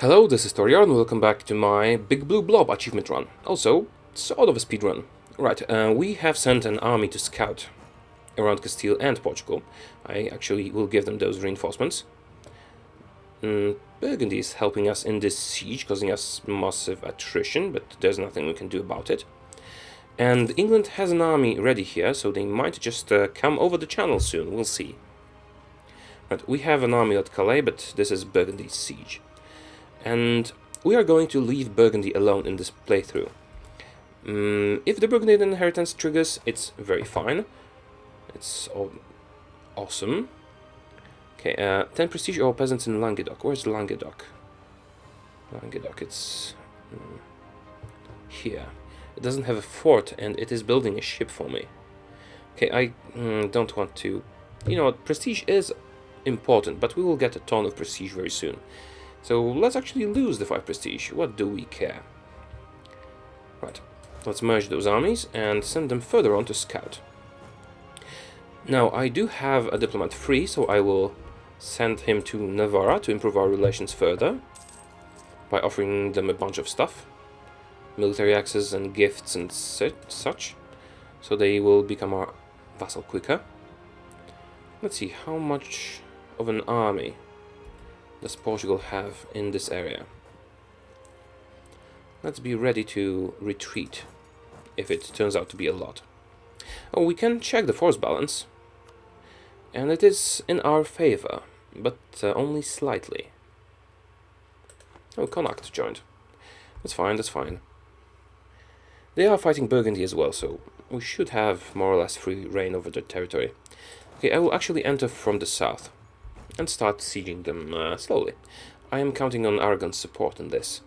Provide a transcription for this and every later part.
Hello, this is Taureor and welcome back to my Big Blue Blob achievement run. Also, sort of a speedrun. Right, we have sent an army to scout around Castile and Portugal. I actually will give them those reinforcements. Burgundy is helping us in this siege, causing us massive attrition, but there's nothing we can do about it. And England has an army ready here, so they might just come over the channel soon, we'll see. Right, we have an army at Calais, but this is Burgundy's siege. And we are going to leave Burgundy alone in this playthrough. If the Burgundian inheritance triggers, it's very fine. It's awesome. Okay, 10 prestige or peasants in Languedoc. Where's Languedoc? Languedoc, it's here. It doesn't have a fort and it is building a ship for me. Okay, I don't want to... You know what, prestige is important, but we will get a ton of prestige very soon. So let's actually lose the 5 prestige. What do we care? Right, let's merge those armies and send them further on to scout. Now, I do have a diplomat free, so I will send him to Navarra to improve our relations further by offering them a bunch of stuff. Military access and gifts and such. So they will become our vassal quicker. Let's see, how much of an army does Portugal have in this area? Let's be ready to retreat if it turns out to be a lot. Oh, we can check the force balance, and it is in our favor, but only slightly. Oh, Connacht joined. That's fine, that's fine. They are fighting Burgundy as well, so we should have more or less free reign over their territory. Okay, I will actually enter from the south and start sieging them slowly. I am counting on Aragon's support in this.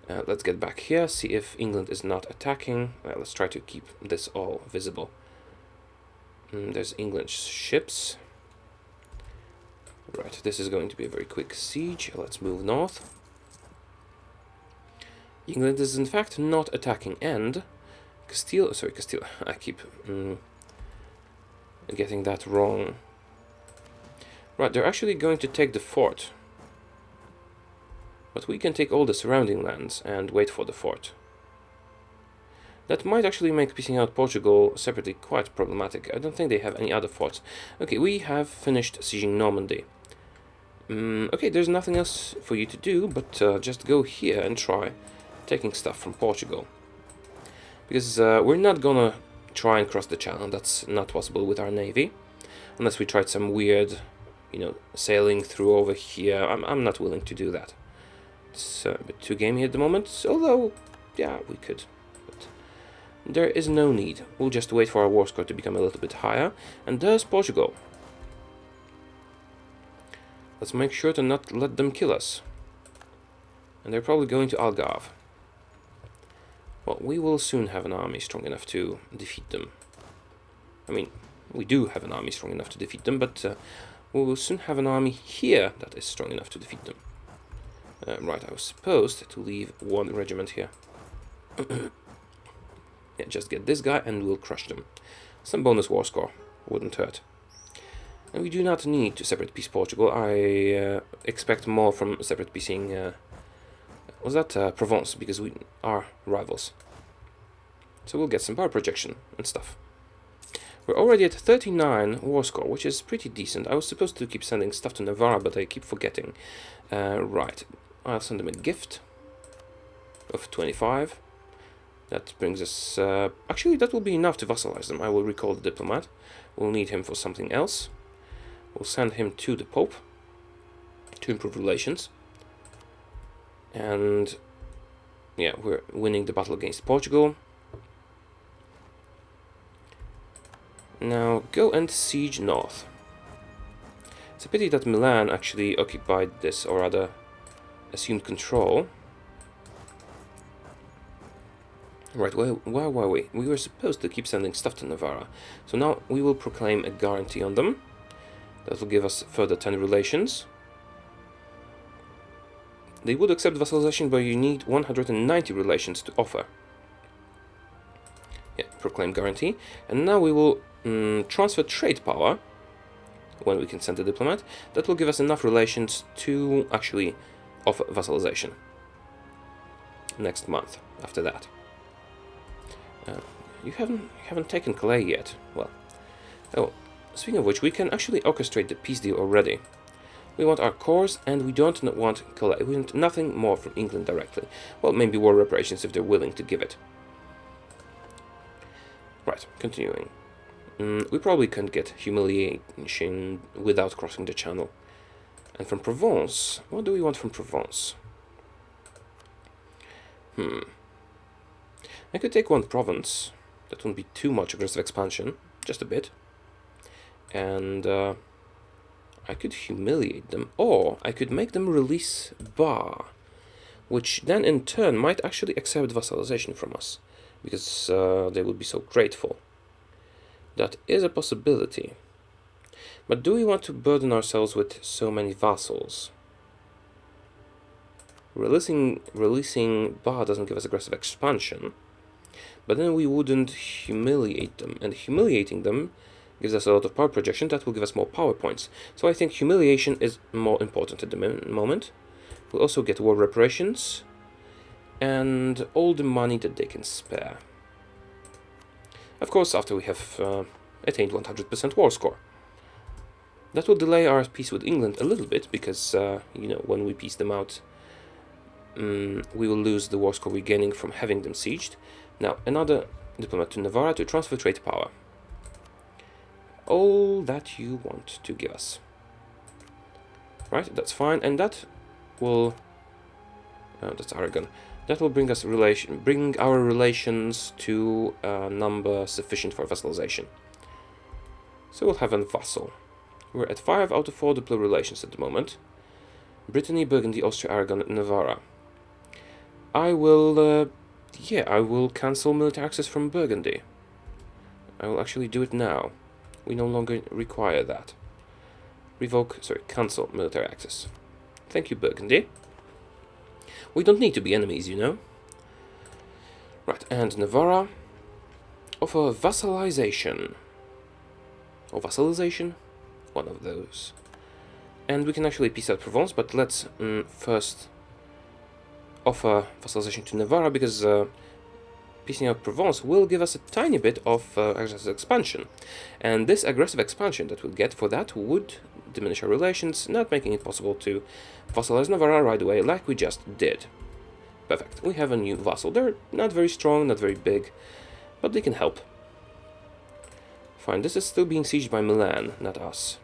Let's get back here, see if England is not attacking. Let's try to keep this all visible. There's England's ships. Right, this is going to be a very quick siege. Let's move north. England is in fact not attacking, and Castile, I keep getting that wrong. Right, they're actually going to take the fort. But we can take all the surrounding lands and wait for the fort. That might actually make piecing out Portugal separately quite problematic. I don't think they have any other forts. Okay, we have finished sieging Normandy. Okay, there's nothing else for you to do, but just go here and try taking stuff from Portugal. Because we're not gonna try and cross the channel. That's not possible with our navy. Unless we tried some weird, you know, sailing through over here. I'm not willing to do that. It's a bit too gamey at the moment, although, yeah, we could. But there is no need. We'll just wait for our war score to become a little bit higher. And there's Portugal. Let's make sure to not let them kill us. And they're probably going to Algarve. Well, we will soon have an army strong enough to defeat them. I mean, we do have an army strong enough to defeat them, but we will soon have an army here that is strong enough to defeat them. Right, I was supposed to leave one regiment here. Yeah, just get this guy and we'll crush them. Some bonus war score wouldn't hurt. And we do not need to separate piece Portugal. I expect more from separate piecing. Was that Provence? Because we are rivals. So we'll get some power projection and stuff. We're already at 39 war score, which is pretty decent. I was supposed to keep sending stuff to Navarra, but I keep forgetting. Right, I'll send them a gift of 25. That brings us... actually, that will be enough to vassalize them. I will recall the diplomat. We'll need him for something else. We'll send him to the Pope to improve relations. And yeah, we're winning the battle against Portugal. Now go and siege north. It's a pity that Milan actually occupied this, or rather assumed control. Right, where were we? We were supposed to keep sending stuff to Navarra. So now we will proclaim a guarantee on them. That will give us further 10 relations. They would accept vassalization, but you need 190 relations to offer. Yeah, proclaim guarantee. And now we will transfer trade power when we can send a diplomat. That will give us enough relations to actually of vassalization. Next month, after that. You haven't taken Calais yet. Well, oh, speaking of which, we can actually orchestrate the peace deal already. We want our cores, and we don't want Calais. We want nothing more from England directly. Well, maybe war reparations if they're willing to give it. Right, continuing. We probably can't get humiliation without crossing the channel. And from Provence, what do we want from Provence? I could take one province. That wouldn't be too much aggressive expansion, just a bit. And I could humiliate them, or I could make them release Bar, which then in turn might actually accept vassalization from us, because they would be so grateful. That is a possibility. But do we want to burden ourselves with so many vassals? Releasing Bar doesn't give us aggressive expansion, but then we wouldn't humiliate them, and humiliating them gives us a lot of power projection that will give us more power points. So I think humiliation is more important at the moment. We'll also get war reparations and all the money that they can spare. Of course, after we have attained 100% war score. That will delay our peace with England a little bit, because, you know, when we peace them out, we will lose the war score we're gaining from having them sieged. Now, another diplomat to Navarra to transfer trade power. All that you want to give us. Right, that's fine, and that will... that's Aragon. That will bring our relations to a number sufficient for vassalization. So we'll have a vassal. We're at 5 out of 4 diplo relations at the moment. Brittany, Burgundy, Austria, Aragon, Navarra. I will cancel military access from Burgundy. I will actually do it now. We no longer require that. Cancel military access. Thank you, Burgundy. We don't need to be enemies, you know. Right, and Navarra offer vassalization. Or vassalization? One of those. And we can actually peace out Provence, but let's first offer vassalization to Navarra, because piecing out Provence will give us a tiny bit of aggressive expansion. And this aggressive expansion that we'll get for that would diminish our relations, not making it possible to vassalize Navarra right away like we just did. Perfect. We have a new vassal. They're not very strong, not very big, but they can help. Fine, this is still being sieged by Milan, not us.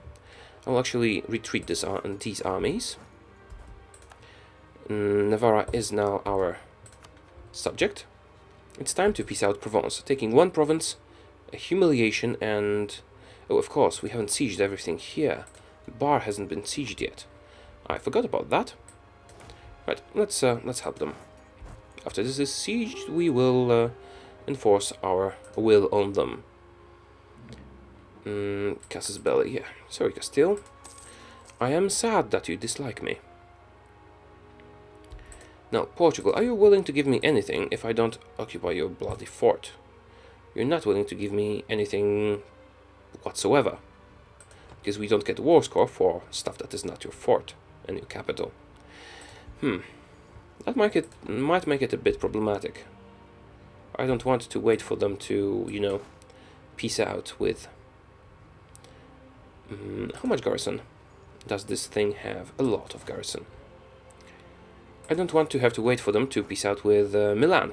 I'll actually retreat these armies. Navarra is now our subject. It's time to peace out Provence, taking one province, a humiliation, and... oh, of course, we haven't sieged everything here. Bar hasn't been sieged yet. I forgot about that. Right, let's help them. After this is sieged, we will enforce our will on them. Casus Belli, yeah. Sorry, Castile. I am sad that you dislike me. Now, Portugal, are you willing to give me anything if I don't occupy your bloody fort? You're not willing to give me anything whatsoever, because we don't get war score for stuff that is not your fort and your capital. That might make it a bit problematic. I don't want to wait for them to, you know, peace out with... how much garrison does this thing have? A lot of garrison. I don't want to have to wait for them to peace out with Milan.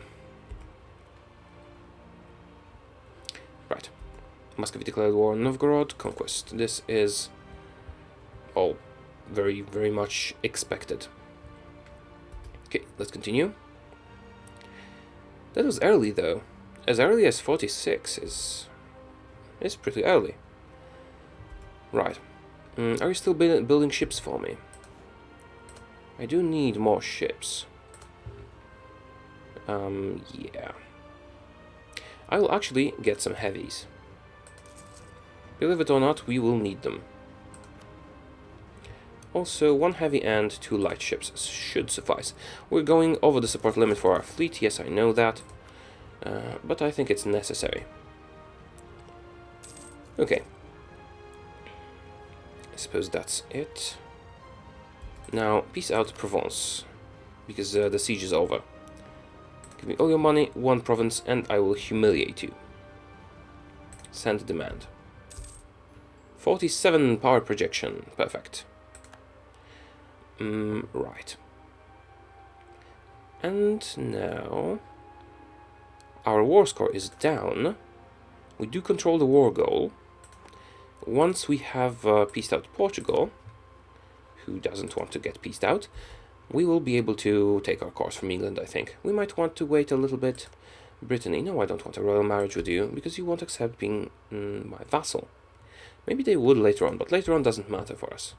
Right. Muscovy declared war on Novgorod. Conquest. This is all very, very much expected. Okay, let's continue. That was early, though. As early as 46 is pretty early. Right. Are you still building ships for me? I do need more ships. Yeah. I will actually get some heavies. Believe it or not, we will need them. Also, 1 heavy and 2 light ships should suffice. We're going over the support limit for our fleet, yes, I know that. But I think it's necessary. Okay. I suppose that's it. Now, peace out, Provence, because the siege is over. Give me all your money, one province, and I will humiliate you. Send demand. 47 power projection, perfect. Right. And now our war score is down. We do control the war goal. Once we have pieced out Portugal, who doesn't want to get pieced out, we will be able to take our course from England, I think. We might want to wait a little bit. Brittany, no, I don't want a royal marriage with you, because you won't accept being my vassal. Maybe they would later on, but later on doesn't matter for us.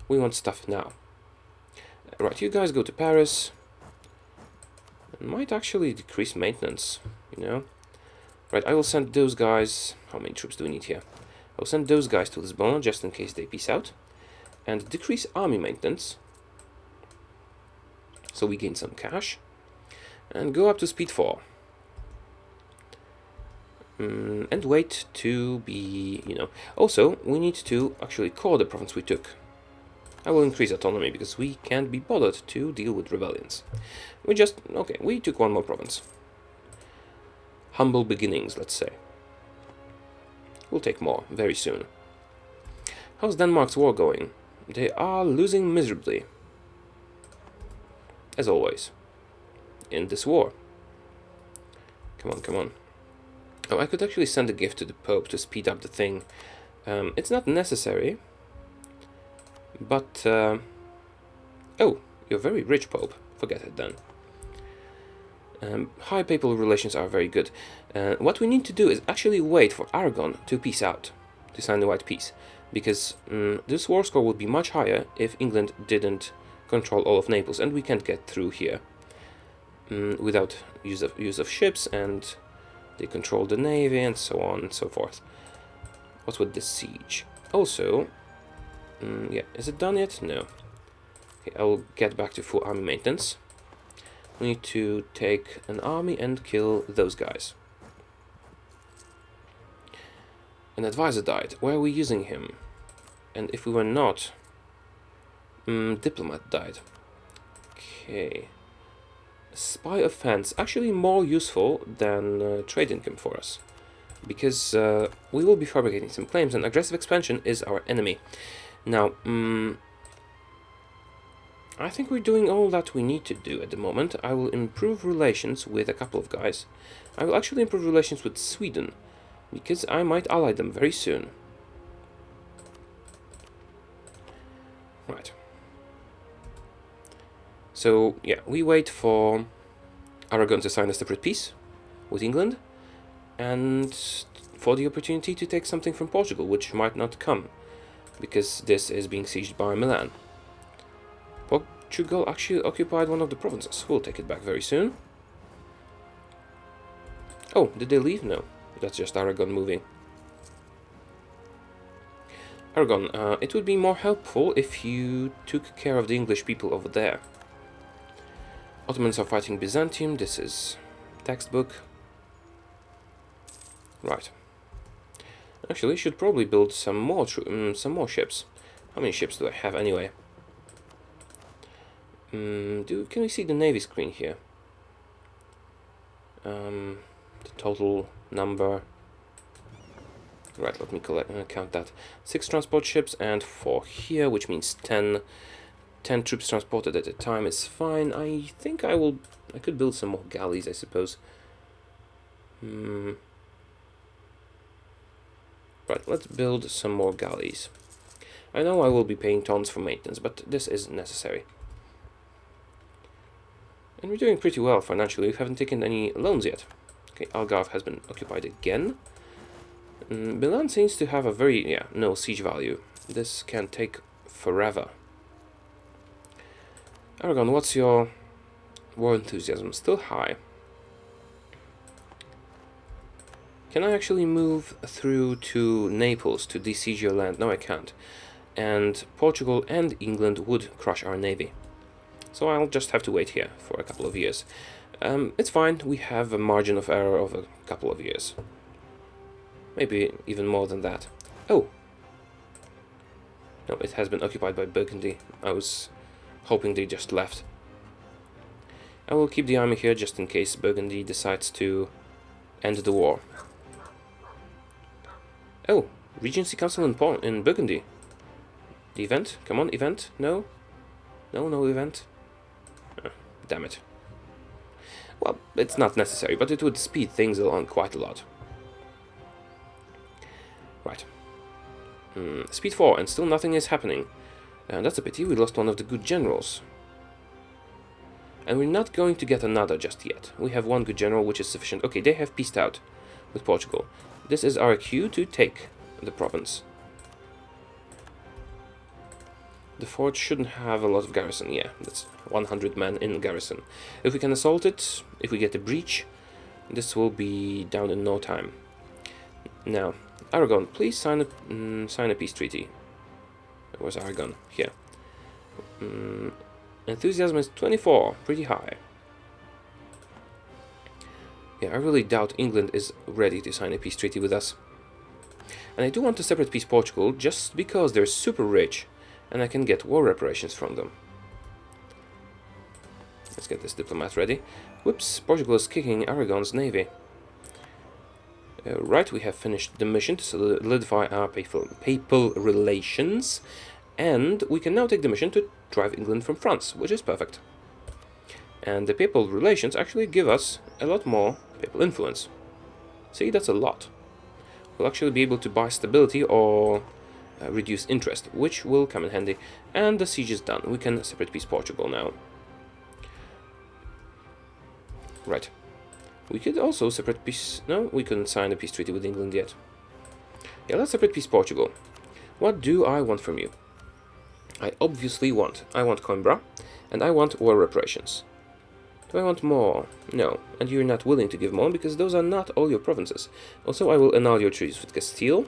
We want stuff now. Right, you guys go to Paris. It might actually decrease maintenance, you know. Right, I will send those guys... How many troops do we need here? I'll send those guys to Lisbon, just in case they peace out. And decrease army maintenance. So we gain some cash. And go up to speed 4. And wait to be, you know... Also, we need to actually core the province we took. I will increase autonomy, because we can't be bothered to deal with rebellions. Okay, we took one more province. Humble beginnings, let's say. We'll take more, very soon. How's Denmark's war going? They are losing miserably. As always. In this war. Come on, come on. Oh, I could actually send a gift to the Pope to speed up the thing. It's not necessary. But, oh, you're very rich, Pope. Forget it then. High papal relations are very good. What we need to do is actually wait for Aragon to peace out, to sign the White Peace, because this war score would be much higher if England didn't control all of Naples, and we can't get through here without use of ships, and they control the navy, and so on and so forth. What's with this siege? Also, yeah, is it done yet? No. Okay, I will get back to full army maintenance. We need to take an army and kill those guys. An advisor died. Why are we using him? And if we were not... diplomat died. Okay. Spy offense. Actually more useful than trade income for us. Because we will be fabricating some claims, and aggressive expansion is our enemy. Now, I think we're doing all that we need to do at the moment. I will improve relations with a couple of guys. I will actually improve relations with Sweden, because I might ally them very soon. Right. So, yeah, we wait for Aragon to sign a separate peace with England, and for the opportunity to take something from Portugal, which might not come, because this is being sieged by Milan. Portugal actually occupied one of the provinces. We'll take it back very soon. Oh, did they leave? No, that's just Aragon moving. Aragon, it would be more helpful if you took care of the English people over there. Ottomans are fighting Byzantium. This is textbook. Right. Actually, should probably build some more ships. How many ships do I have anyway? Can we see the navy screen here? The total number. Right, let me count that. 6 transport ships and 4 here, which means 10 troops transported at a time is fine. I think I could build some more galleys, I suppose. Right, let's build some more galleys. I know I will be paying tons for maintenance, but this is necessary. And we're doing pretty well financially. We haven't taken any loans yet. Okay, Algarve has been occupied again. Milan seems to have a very, no siege value. This can take forever. Aragon, what's your war enthusiasm? Still high. Can I actually move through to Naples to besiege your land? No, I can't. And Portugal and England would crush our navy. So I'll just have to wait here for a couple of years. It's fine, we have a margin of error of a couple of years. Maybe even more than that. Oh! No, it has been occupied by Burgundy. I was hoping they just left. I will keep the army here just in case Burgundy decides to end the war. Oh, Regency Council in Burgundy. The event? Come on, event? No? No event? Damn it. Well, it's not necessary, but it would speed things along quite a lot. Right. Speed 4, and still nothing is happening. That's a pity, we lost one of the good generals. And we're not going to get another just yet. We have one good general, which is sufficient. Okay, they have peaced out with Portugal. This is our cue to take the province. The fort shouldn't have a lot of garrison. Yeah, that's 100 men in garrison. If we can assault it, if we get a breach, this will be down in no time. Now, Aragon, please sign a peace treaty. Where's Aragon? Here. Enthusiasm is 24, pretty high. Yeah, I really doubt England is ready to sign a peace treaty with us. And I do want to separate peace Portugal just because they're super rich and I can get war reparations from them. Let's get this diplomat ready. Whoops, Portugal is kicking Aragon's navy. Right, we have finished the mission to solidify our papal relations, and we can now take the mission to drive England from France, which is perfect. And the papal relations actually give us a lot more papal influence. See, that's a lot. We'll actually be able to buy stability or reduce interest, which will come in handy. And the siege is done. We can separate peace Portugal now. Right. We could also separate peace... No, we couldn't sign a peace treaty with England yet. Yeah, let's separate peace Portugal. What do I want from you? I obviously want Coimbra, and I want war reparations. Do I want more? No, and you're not willing to give more because those are not all your provinces. Also, I will annul your treaties with Castile.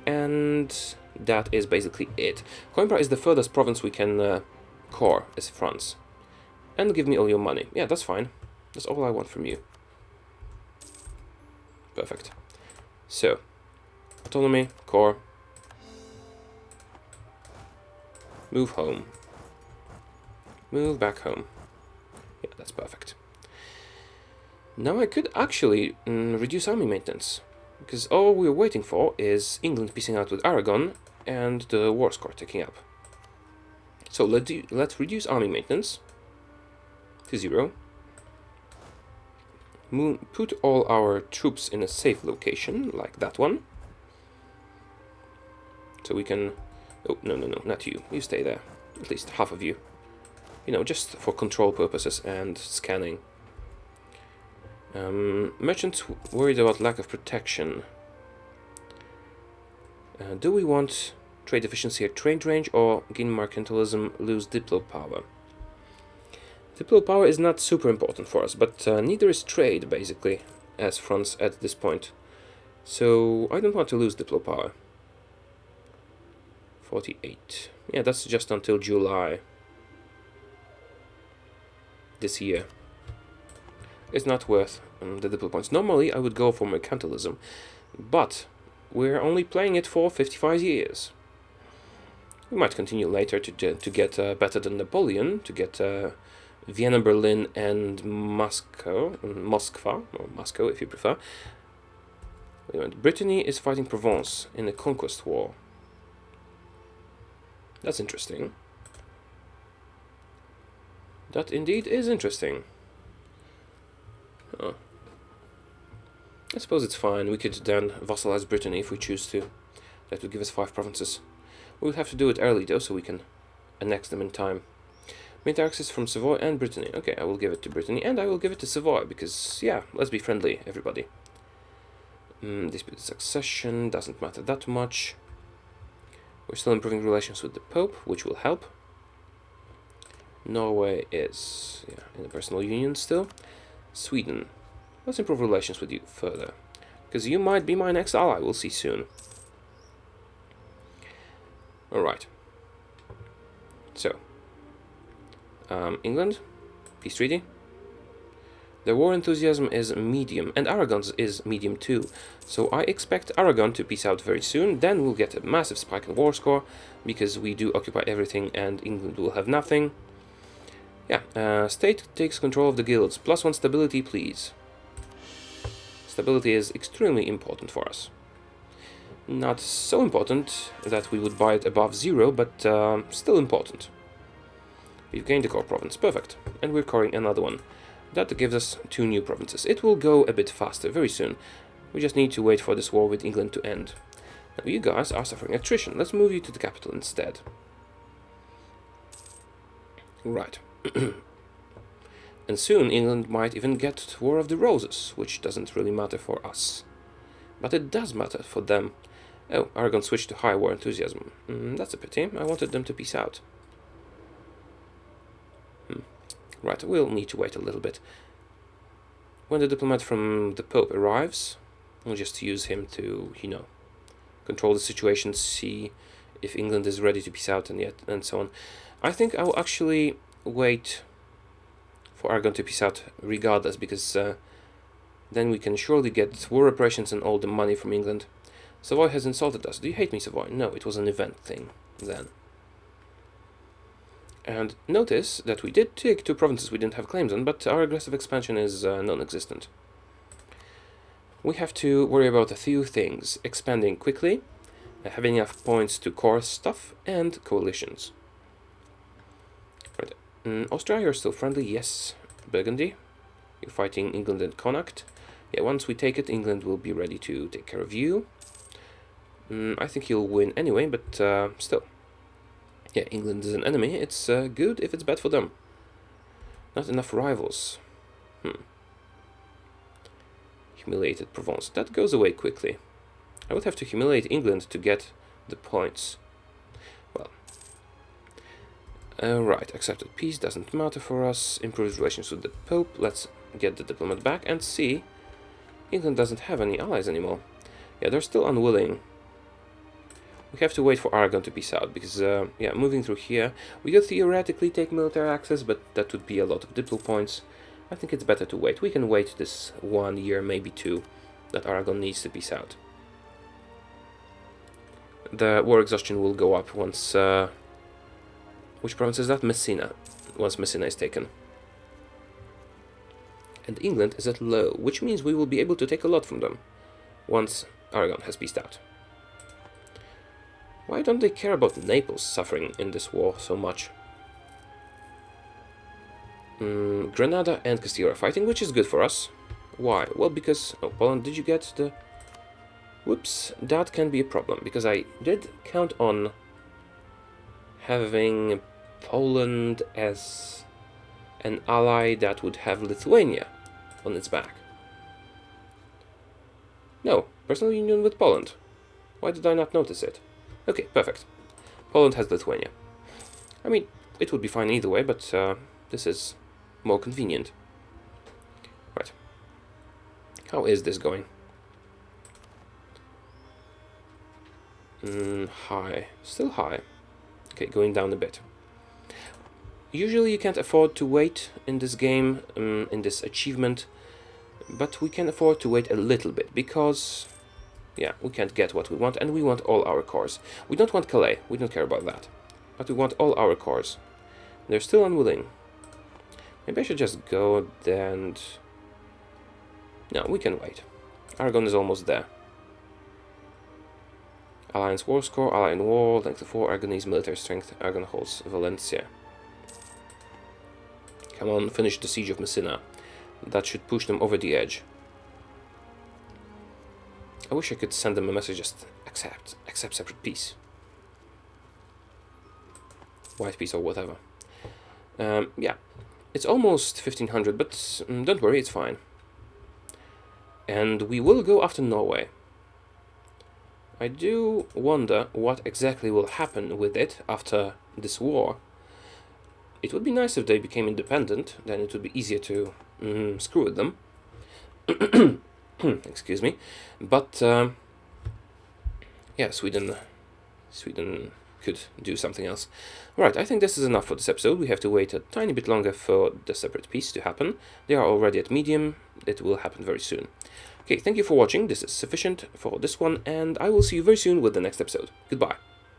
And that is basically it. Coimbra is the furthest province we can core as France. And give me all your money. Yeah, that's fine. That's all I want from you. Perfect. So, autonomy, core. Move home. Move back home. Yeah, that's perfect. Now I could actually reduce army maintenance, because all we're waiting for is England piecing out with Aragon and the war score ticking up. So let's reduce army maintenance to 0. Put all our troops in a safe location, like that one. So we can... Oh, no, not you. You stay there. At least half of you. You know, just for control purposes and scanning. Merchants worried about lack of protection. Do we want trade efficiency at trade range or gain mercantilism, lose diplo power? Diplo power is not super important for us, but neither is trade, basically, as France at this point. So I don't want to lose diplo power. 48. Yeah, that's just until July. This year. It's not worth the diplo points. Normally I would go for mercantilism, but we're only playing it for 55 years. We might continue later to get better than Napoleon, to get Vienna, Berlin, and Moscow, or Moscow if you prefer. Wait a minute. Brittany is fighting Provence in a conquest war. That's interesting. That indeed is interesting. Huh. I suppose it's fine. We could then vassalize Brittany if we choose to. That would give us 5 provinces. We would have to do it early though, so we can annex them in time. Made access from Savoy and Brittany. Okay, I will give it to Brittany, and I will give it to Savoy, because, yeah, let's be friendly, everybody. Dispute succession doesn't matter that much. We're still improving relations with the Pope, which will help. Norway is in a personal union still. Sweden. Let's improve relations with you further, because you might be my next ally, we'll see soon. Alright. So, England, peace treaty. The war enthusiasm is medium, and Aragon's is medium too. So I expect Aragon to peace out very soon. Then we'll get a massive spike in war score, because we do occupy everything and England will have nothing. Yeah, state takes control of the guilds. +1 stability, please. Stability is extremely important for us. Not so important that we would buy it above 0, but still important. We've gained a core province, perfect. And we're coring another one. That gives us 2 new provinces. It will go a bit faster very soon. We just need to wait for this war with England to end. Now you guys are suffering attrition. Let's move you to the capital instead. Right. And soon England might even get War of the Roses, which doesn't really matter for us. But it does matter for them. Oh, Aragon switched to high war enthusiasm. That's a pity. I wanted them to peace out. Right, we'll need to wait a little bit. When the diplomat from the Pope arrives, we'll just use him to, you know, control the situation, see if England is ready to peace out and so on. I think I'll actually wait for Aragon to peace out regardless, because then we can surely get war reparations and all the money from England. Savoy has insulted us. Do you hate me, Savoy? No, it was an event thing then. And notice that we did take 2 provinces we didn't have claims on, but our aggressive expansion is non-existent. We have to worry about a few things: expanding quickly, having enough points to core stuff, and coalitions. Right. Austria, you're still friendly, yes. Burgundy, you're fighting England and Connacht. Yeah, once we take it, England will be ready to take care of you. I think you'll win anyway, but still. Yeah, England is an enemy. It's good if it's bad for them. Not enough rivals. Humiliated Provence. That goes away quickly. I would have to humiliate England to get the points. Well. Right, accepted peace. Doesn't matter for us. Improved relations with the Pope. Let's get the diplomat back and see. England doesn't have any allies anymore. Yeah, they're still unwilling. We have to wait for Aragon to peace out, because, yeah, moving through here, we could theoretically take military access, but that would be a lot of diplo points. I think it's better to wait. We can wait this 1 year, maybe 2, that Aragon needs to peace out. The war exhaustion will go up once, which province is that? Messina, once Messina is taken. And England is at low, which means we will be able to take a lot from them, once Aragon has peaced out. Why don't they care about Naples suffering in this war so much? Granada and Castile are fighting, which is good for us. Why? Well, because... Oh, Poland, did you get the... Whoops, that can be a problem, because I did count on having Poland as an ally that would have Lithuania on its back. No, personal union with Poland. Why did I not notice it? Okay, perfect. Poland has Lithuania. I mean, it would be fine either way, but this is more convenient. Right. How is this going? High. Still high. Okay, going down a bit. Usually you can't afford to wait in this game, in this achievement, but we can afford to wait a little bit, because... yeah, we can't get what we want, and we want all our cores. We don't want Calais, we don't care about that. But we want all our cores. They're still unwilling. Maybe I should just go and... no, we can wait. Aragon is almost there. Alliance War Score, Ally in War, Length of War, Aragonese Military Strength, Aragon holds Valencia. Come on, finish the Siege of Messina. That should push them over the edge. I wish I could send them a message, just accept separate peace. White peace or whatever. Yeah, it's almost 1500, but don't worry, it's fine. And we will go after Norway. I do wonder what exactly will happen with it after this war. It would be nice if they became independent, then it would be easier to screw with them. Excuse me. But, yeah, Sweden could do something else. Right, I think this is enough for this episode. We have to wait a tiny bit longer for the separate piece to happen. They are already at medium. It will happen very soon. Okay, thank you for watching. This is sufficient for this one, and I will see you very soon with the next episode. Goodbye.